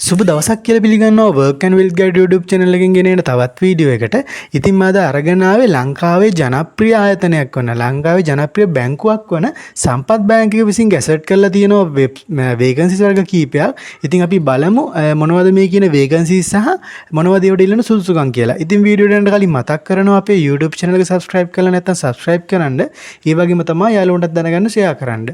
සුබ දවසක් කියලා පිළිගන්නවා work and wealth guide YouTube channel එකෙන් ගෙනෙන තවත් වීඩියෝ එකට. ඉතින් මම අද අරගෙන ආවේ ලංකාවේ ජනප්‍රිය ආයතනයක් වන ලංකාවේ ජනප්‍රිය බැංකුවක් වන සම්පත් බැංකුව විසින් ගැසට් කරලා තියෙනවා vacancies වර්ග කීපයක්. ඉතින් අපි බලමු මොනවද මේ කියන vacancies සහ මොනවද ඒවට ඉල්ලන සුදුසුකම් කියලා. ඉතින් වීඩියෝ එකට කලින් මතක් කරනවා අපේ YouTube channel එක subscribe කරලා නැත්නම් subscribe කරන්න. ඒ වගේම තමයි යාළුවන්ටත් දැනගන්න share කරන්න.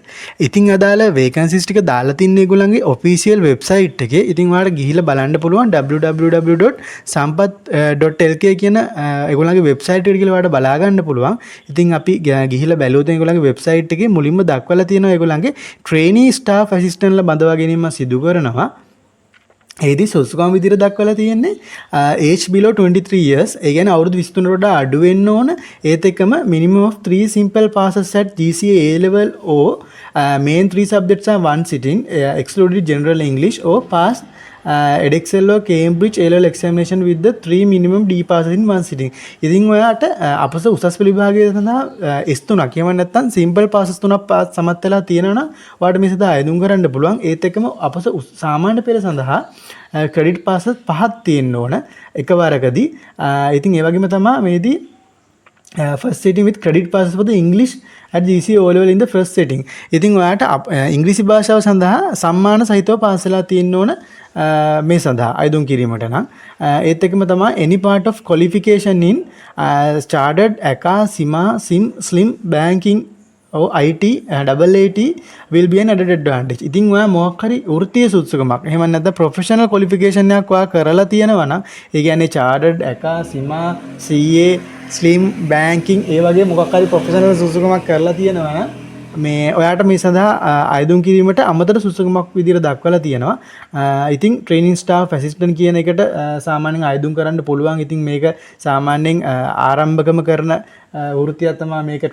ඉතින් අදාළ vacancies ටික දාලා තින්නේ ඒගොල්ලන්ගේ official website එකේ. ඉතින් ඔයාලට ගිහිල්ලා බලන්න පුළුවන් www.sampath.lk කියන ඒගොල්ලන්ගේ වෙබ්සයිට් එකට ගිහලා ඔයාලට බලා ගන්න පුළුවන්. ඉතින් අපි ගිහිල්ලා බැලුවොත් ඒගොල්ලන්ගේ වෙබ්සයිට් එකේ මුලින්ම දක්වලා තියෙනවා ඒගොල්ලන්ගේ trainee staff assistant ලා බඳවා ගැනීම සිදු කරනවා. ඒදී සුසුකම් විදිහට දක්වලා තියෙන්නේ age below 23 years. ඒ කියන්නේ අවුරුදු 23 වඩා අඩු වෙන්න ඕන. ඒත් එක්කම minimum of 3 simple passes at GCA A level or main 3 subjects are one sitting excluded general English or pass Edexcel or Cambridge A-level examination with the 3 minimum D passes in one sitting. ඉතින් ඔයාට අපස උසස් පෙළ විභාගයේ සඳහා S3ක් කියවන්න නැත්නම් simple passes 3ක් සමත් වෙලා තියෙනවා නම් ඔයාට මේ සඳහා අයදුම් කරන්න පුළුවන්. ඒත් එක්කම අපස සාමාන්‍ය පෙළ සඳහා ක්‍රෙඩිට් passes 5ක් තියෙන්න ඕන එකවරකදී. ඉතින් ඒ වගේම තමයි මේදී first sitting with credit passes for the English at GCA O level in the first sitting. ඉතින් ඔයාට ඉංග්‍රීසි භාෂාව සඳහා සම්මාන සහිතව පාස් වෙලා තියෙන්න ඕන මේ සඳහා අයදුම් කිරීමට නම්. ඒත් එක්කම තමයි any part of qualification in chartered account sim slim banking or IT AAT will be an added advantage. ඉතින් ඔයා මොකක් හරි වෘත්තීය සුදුසුකමක් එහෙම නැත්නම් professional qualification එකක් ඔයා කරලා තියෙනවා නම් ඒ කියන්නේ chartered account CIMA CA slim banking ඒ වගේ මොකක් හරි professional සුදුසුකමක් කරලා තියෙනවා නම් මේ ඔයාට මේ සඳහා අයදුම් කිරීමට අමතර සුසුකමක් විදිහට දක්වලා තියෙනවා. ඉතින් training staff assistant කියන එකට සාමාන්‍යයෙන් අයදුම් කරන්න පුළුවන්. ඉතින් මේක සාමාන්‍යයෙන් ආරම්භකම කරන වෘත්තියක් තමයි මේක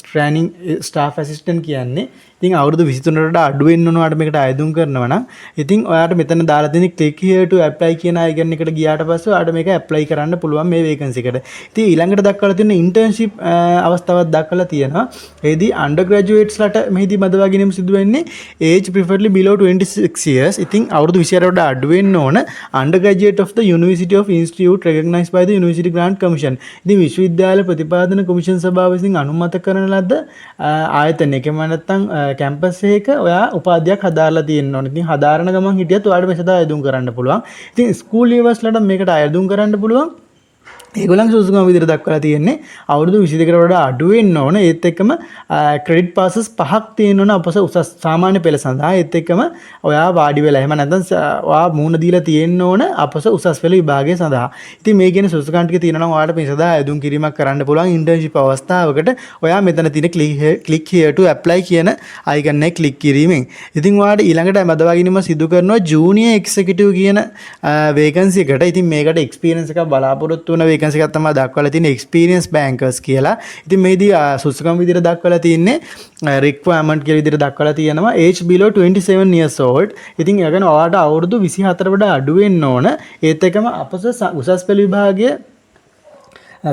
training staff assistant කියන්නේ. ඉතින් අවුරුදු 23 කට අඩු වෙන්න ඕන ඔයාට මේකට අයදුම් කරනවා නම් ඉතින් ඔයාට මෙතන දාලා තියෙන click here to apply කියන අයගන් එකට ගියාට පස්සේ ඔයාට මේක apply කරන්න පුළුවන් මේ vacancy එකට. ඉතින් ඊළඟට දක්වලා තියෙන internship අවස්ථාවක් දක්වලා තියෙනවා. ඒදී undergraduates ලට මෙහිදී බඳවා ගැනීම සිදු වෙන්නේ age preferably below 26 years. ඉතින් අවුරුදු 26 කට අඩු වෙන්න ඕන undergraduate of the University of Institute recognized by the University Grant Commission. ඉතින් විශ්වවිද්‍යාල ප්‍රතිපාදන කොමිෂන් සභාව විසින් අනුමත කරන ලද ආයතනයකම නැත්නම් කැම්පස් එකක ඔයා උපාධියක් හදාarලා තියෙන්න ඕනේ. ඉතින් හදාරන ගමන් හිටියත් ඔයාලට මේ සදා අයදුම් කරන්න පුළුවන්. ඉතින් ස්කූල් ලෙවල්ස්ලට මේකට අයදුම් කරන්න පුළුවන්. ඒගොල්ලන්ගේ සුසුකම් විදිහට දක්වලා තියෙන්නේ අවුරුදු 22කට වඩා අඩු වෙන්න ඕන. ඒත් එක්කම ක්‍රෙඩිට් passes 5ක් තියෙන්න ඕන අපස උසස් සාමාන්‍ය පෙළ සඳහා. ඒත් එක්කම ඔයා වාඩි වෙලා එහෙම නැත්නම් ඔයා මූණ දීලා තියෙන්න ඕන අපස උසස් පෙළ විභාගය සඳහා. ඉතින් මේ කියන සුසුකම් ටික තියෙනවා නම් ඔයාලට මේ සඳහා අයදුම් කිරීමක් කරන්න පුළුවන්. ඉන්ටර්න්ෂිප් අවස්ථාවකට ඔයා මෙතන තියෙන click here to apply කියන icon එක click කිරීමෙන් ඉතින් ඔයාලට ඊළඟට බඳවා ගැනීම සිදු කරනවා junior executive කියන vacancy එකට. ඉතින් මේකට experience එකක් බලාපොරොත්තු වෙන vacancy එකක් තමයි දක්වලා තියෙන්නේ experience bankers කියලා. ඉතින් මේදී සුසුකම් විදිහට දක්වලා තියෙන්නේ requirement කියලා විදිහට දක්වලා තියෙනවා age below 27 years old. ඉතින් ඒ කියන්නේ ඔයාලට අවුරුදු 24 වඩා අඩු වෙන්න ඕන. ඒත් එක්කම අපස උසස් පෙළ විභාගයේ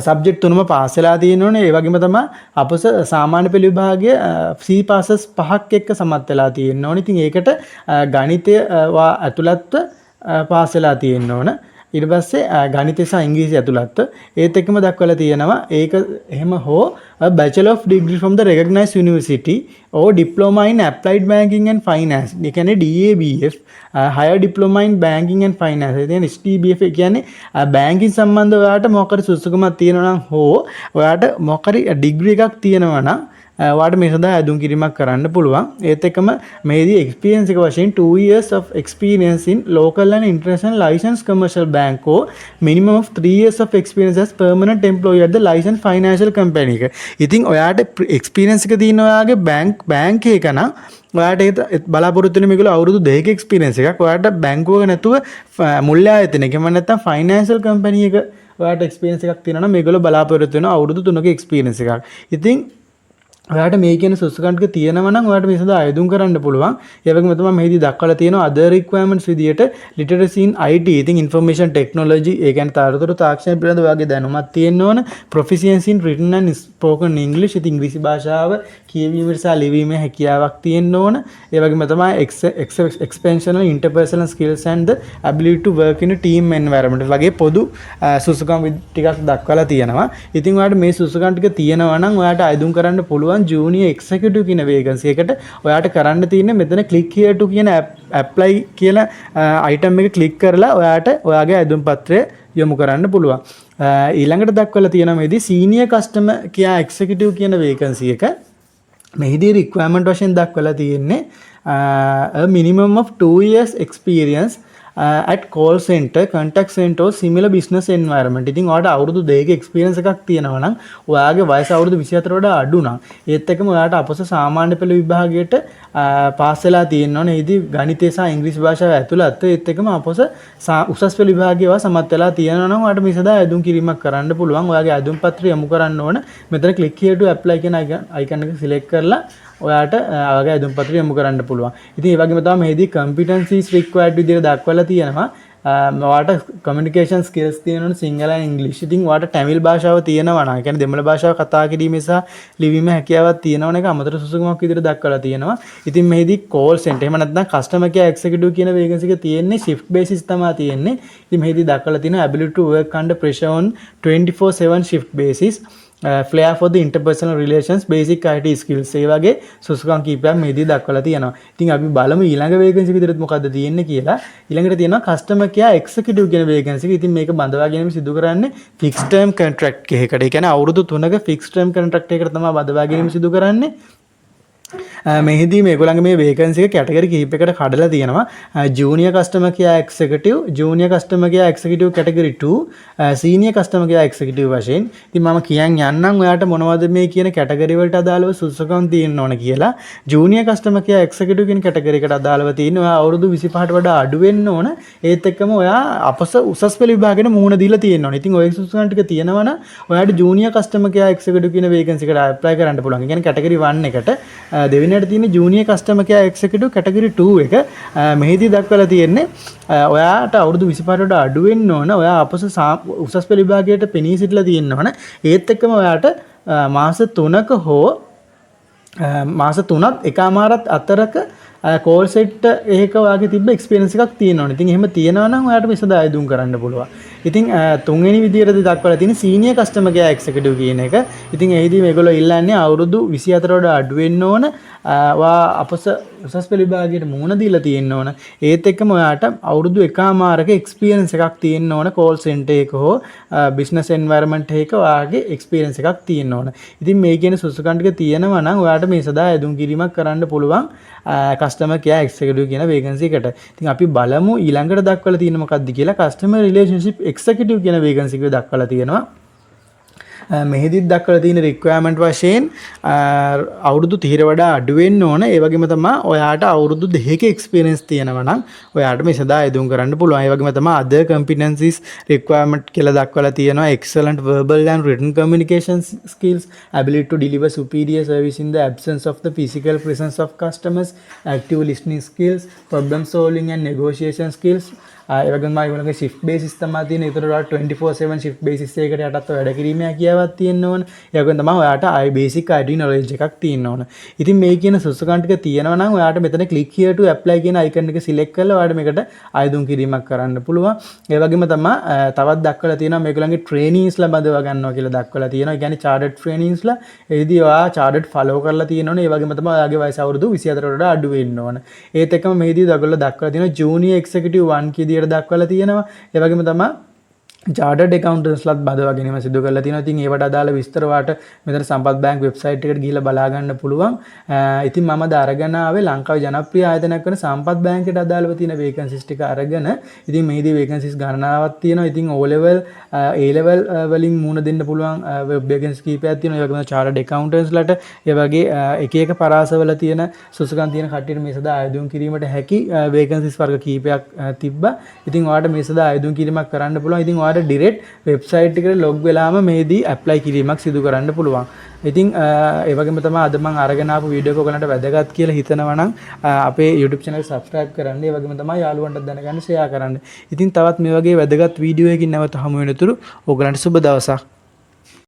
සබ්ජෙක්ට් තුනම පාස් වෙලා තියෙන්න ඕනේ. ඒ වගේම තමයි අපස සාමාන්‍ය පෙළ විභාගයේ C passes 5ක් එක්ක සමත් වෙලා තියෙන්න ඕනේ. ඉතින් ඒකට ගණිතය ඇතුළත්ව පාස් වෙලා තියෙන්න ඕන. ඊට පස්සේ ගණිතය සහ ඉංග්‍රීසි ඇතුළත් ඒත් එක්කම දක්වලා තියෙනවා ඒක එහෙම හෝ bachelor of degree from the recognized university or diploma in applied banking and finance. ඒ කියන්නේ DABF higher diploma in banking and finance. ඒ කියන්නේ STBF කියන්නේ banking සම්බන්ධ ඔයාලට මොකක් හරි සුසුකමක් තියෙනවා නම් හෝ ඔයාලට මොකක් හරි ඩිග්‍රී එකක් තියෙනවා නම් ඔයාලට මේ සඳහා අයදුම් කිරීමක් කරන්න පුළුවන්. ඒත් එක්කම මේදී experience එක වශයෙන් 2 years of experience in local and international licensed commercial bank or minimum of 3 years of experience as permanent employee at the licensed financial company එක. ඉතින් ඔයාට experience එක තියෙන ඔයාගේ bank එක නම් ඔයාට බලාපොරොත්තු වෙන මේගොල්ලෝ අවුරුදු 2ක experience එකක් ඔයාට බැංකුවක නැතුව මුල්‍ය ආයතනයක නැත්නම් financial company එක ඔයාට experience එකක් තියෙනවා නම් මේගොල්ලෝ බලාපොරොත්තු වෙන අවුරුදු 3ක experience එකක්. ඉතින් ඔයාට මේ කියන සුසුකම් ටික තියෙනවා නම් ඔයාට මේ සඳහා අයදුම් කරන්න පුළුවන්. ඒ වගේම තමයි මෙහිදී දක්වලා තියෙනවා other requirements විදියට literacy in IT, ඉතින් information technology, ඒ කියන්නේ තරතුරු තාක්ෂණය පිළිබඳ ඔයාගේ දැනුමක් තියෙන්න ඕන. proficiency in written and spoken English, ඉතින් ඉංග්‍රීසි භාෂාව කියවීමට සහ ලිවීමේ හැකියාවක් තියෙන්න ඕන. ඒ වගේම තමයි expansional interpersonal skills and the ability to work in a team environment වගේ පොදු සුසුකම් ටිකක් දක්වලා තියෙනවා. ඉතින් ඔයාට මේ සුසුකම් ටික තියෙනවා නම් ඔයාට අයදුම් කරන්න පුළුවන් ජූනියර් එක්සිකියුටිව් කියන වේකන්සි එකට. ඔයාට කරන්න තියෙන්නේ මෙතන ක්ලික් here to කියන apply කියලා item එක ක්ලික් කරලා ඔයාට ඔයාගේ අයදුම් පත්‍රය යොමු කරන්න පුළුවන්. ඊළඟට දක්වලා තියෙනවා මේදී සීනියර් කස්ටමර් කෙයා එක්සිකියුටිව් කියන වේකන්සි එක. මෙහිදී රික්වයර්මන්ට් වශයෙන් දක්වලා තියෙන්නේ a minimum of 2 years experience at call center, contact center or similar business environment. ඉතින් ඔයාට අවුරුදු 2ක එක්ස්පීරියන්ස් එකක් තියෙනවා නම් ඔයාගේ වයස අවුරුදු 24ට වඩා අඩු නම් ඒත් එක්කම ඔයාට අපොස සාමාන්‍ය පෙළ විභාගයට පාස් වෙලා තියෙන්න ඕනේ. ඉතින් ගණිතය සහ ඉංග්‍රීසි භාෂාව ඇතුළත් ඒත් එක්කම අපොස උසස් පෙළ විභාගයව සමත් වෙලා තියෙනවා නම් ඔයාට මේ සඳහා අයදුම් කිරීමක් කරන්න පුළුවන්. ඔයාගේ අයදුම් පත්‍රය යොමු කරන්න ඕන. මෙතන click here to apply කියන icon එක select කරලා ඔයාට ඔයාගේ අයදුම් පත්‍රය යොමු කරන්න පුළුවන්. ඉතින් ඒ වගේම තමයි මේදී competencies required විදිහට දක්වලා තියෙනවා. ඔයාට communication skills තියෙනවනේ සිංහල and English. ඉතින් ඔයාට තමිල් භාෂාව තියෙනවා නම්, ඒ කියන්නේ දෙමළ භාෂාව කතා කිරීමේ සහ ලිවීමේ හැකියාවක් තියෙනවනේ. ඒක අමතර සුසුකමක් විදිහට දක්වලා තියෙනවා. ඉතින් මේදී call center එහෙම නැත්නම් customer care executive කියන vacancy එක තියෙන්නේ shift basis තමයි තියෙන්නේ. ඉතින් මේදී දක්වලා තියෙනවා ability to work under pressure on 24/7 shift basis. Flair for the interpersonal relations, basic IT skills. ඒ වගේ සුසුකම් කීපයක් මේදී දක්වලා තියෙනවා. ඉතින් අපි බලමු ඊළඟ වේකන්සි විදිහට මොකද්ද තියෙන්නේ කියලා. ඊළඟට තියෙනවා customer care executive කියන වේකන්සි එක. ඉතින් මේක බඳවා ගැනීම සිදු කරන්නේ fixed term contract එකකට. ඒ කියන්නේ අවුරුදු 3ක fixed term contract එකකට තමයි බඳවා ගැනීම සිදු කරන්නේ. මෙහිදී මේගොල්ලන්ගේ මේ වේකන්සි එක කැටගරි කිහිපයකට කඩලා තියෙනවා. Junior customer care executive, junior customer care executive category 2, senior customer care executive වශයෙන්. ඉතින් මම කියන් යන්නම් ඔයාට මොනවද මේ කියන කැටගරි වලට අදාළව සුසුකම් තියෙන්න ඕන කියලා. ජූනියර් කස්ටමර් කෙයා එක්සිකියුටිව් කියන කැටගරි එකට අදාළව තියෙන්නේ ඔයා අවුරුදු 25ට වඩා අඩු වෙන්න ඕන. ඒත් එක්කම ඔයා අපස උසස් පෙළ විභාගෙට මුහුණ දීලා තියෙන්න ඕන. ඉතින් ඔය සුසුකම් ටික තියෙනවනම් ඔයාට ජූනියර් කස්ටමර් කෙයා එක්සිකියුටිව් කියන වේකන්සි එකට ඇප්ලයි කරන්න පුළුවන්. ඒ කියන්නේ කැටගරි 1 එකට. දෙවෙනි තියෙන junior customer care executive category 2 එක. මෙහිදී දක්වලා තියෙන්නේ ඔයාට අවුරුදු 25ට වඩා අඩු වෙන්න ඕන. ඔයා අපොස උසස් පෙළ විභාගයට පෙනී සිටලා තියෙන්න ඕන. ඒත් එක්කම ඔයාට මාස 3ක හෝ මාස 3ත් එකමාරත් අතරක කෝල් සෙට් එකක ඔයාගේ තිබ්බ එක්ස්පීරියන්ස් එකක් තියෙන්න ඕනේ. ඉතින් එහෙම තියෙනවා නම් ඔයාට මේ සඳහා අයදුම් කරන්න පුළුවන්. ඉතින් තුන්වෙනි විදියට දක්වලා තියෙන සීනියර් කස්ටමර් කෙයා එක්සිකියුටිව් කියන එක. ඉතින් එහිදී මේගොල්ලෝ ඉල්ලන්නේ අවුරුදු 24ට වඩා අඩු වෙන්න ඕන. ඔයා අපොස උසස් පෙළ විභාගයට මුහුණ දීලා තියෙන්න ඕන. ඒත් එක්කම ඔයාට අවුරුදු එකමාරක එක්ස්පීරියන්ස් එකක් තියෙන්න ඕන. කෝල් සෙන්ටර් එක හෝ බිස්නස් එන්වයරන්මන්ට් එකක ඔයාගේ එක්ස්පීරියන්ස් එකක් තියෙන්න ඕන. ඉතින් මේ කියන සුසුකම් ටික තියෙනවා නම් ඔයාට මේ සදා අයදුම් කිරීමක් කරන්න පුළුවන් කස්ටමර් කෙයා එක්සිකියුටිව් කියන වේකන්සි එකට. ඉතින් අපි බලමු ඊළඟට දක්වලා තියෙන මොකක්ද කියලා. කස්ටමර් රිලේෂන්ෂිප් එක්සිකියුටිව් කියන වේකන්සි එක දක්වලා තියෙනවා. මෙහිදී දක්වලා තියෙන රික්වයර්මන්ට් වශයෙන් අවුරුදු 30ට වඩා අඩු වෙන්න ඕන. ඒ වගේම තමයි ඔයාට අවුරුදු 2ක එක්ස්පීරියන්ස් තියෙනවා නම් ඔයාට මේ සදා අයදුම් කරන්න පුළුවන්. ඒ වගේම තමයි other competencies requirement කියලා දක්වලා තියෙනවා. excellent verbal and written communication skills, ability to deliver superior service in the absence of the physical presence of customers, active listening skills, problem solving and negotiation skills. ඒ වගේම ඒගොල්ලෝගේ shift basis තමයි තියෙන. ඒතර ඔයාලට 24/7 shift basis එකකට යටත් වැඩ කිරීමේ හැකියාවක් තියෙන්න ඕන. ඒ වගේම තමයි ඔයාට basic IT knowledge එකක් තියෙන්න ඕන. ඉතින් මේ කියන සුසුකම් ටික තියෙනවා නම් ඔයාට මෙතන click here to apply කියන icon එක select කරලා ඔයාට මේකට අයදුම් කිරීමක් කරන්න පුළුවන්. ඒ වගේම තමයි තවත් දක්වලා තියෙනවා මේගොල්ලන්ගේ traineesලා බඳවා ගන්නවා කියලා දක්වලා තියෙනවා. ඒ කියන්නේ chartered traineesලා. ඒදී ඔයා chartered follow කරලා තියෙන්න ඕනේ. ඒ වගේම තමයි ඔයාගේ වයස අවුරුදු 24ට වඩා අඩු වෙන්න ඕන. ඒත් එක්කම මේදී දක්වලා තියෙනවා junior executive 1 කීදී දක්වලා තියෙනවා. ඒ වගේම තමයි chartered accountants-ලත් බදවා ගැනීම සිදු කරලා තියෙනවා. ඉතින් ඒවට අදාළ විස්තර වාට මෙතන සම්පත් බැංක් වෙබ්සයිට් එකට ගිහිල්ලා බලා ගන්න පුළුවන්. ඉතින් මම අරගෙන ආවේ ලංකාවේ ජනප්‍රිය ආයතනයක් වෙන සම්පත් බැංකයට අදාළව තියෙන වේකන්සිස් ටික අරගෙන. ඉතින් මේදී වේකන්සිස් ගණනාවක් තියෙනවා. ඉතින් O level A level වලින් මුණ දෙන්න පුළුවන් වේකන්සි කීපයක් තියෙනවා. ඒ වගේම chartered accountants-ලට ඒ වගේ එක එක පරාසවල තියෙන සුසුකම් තියෙන කට්ටියට මේ සදා ආයුධම් කිරීමට හැකි වේකන්සිස් වර්ග කීපයක් තිබ්බා. ඉතින් ඔයාලට මේ සදා ආයුධම් කිරීමක් කරන්න පුළුවන්. ඉතින් ඔයාලට ඔයාලට ඩිරෙක්ට් වෙබ්සයිට් එකට ලොග් වෙලාම මේදී ඇප්ලයි කිරීමක් සිදු කරන්න පුළුවන්. ඉතින් ඒ වගේම තමයි අද මම අරගෙන ආපු වීඩියෝ එක ඔයගලන්ට වැදගත් කියලා හිතනවා නම් අපේ YouTube channel එක subscribe කරන්න. ඒ වගේම තමයි යාළුවන්ට දැනගන්න share කරන්න. ඉතින් තවත් මේ වගේ වැදගත් වීඩියෝ එකකින් නැවත හමු වෙනතුරු ඔයගලන්ට සුබ දවසක්.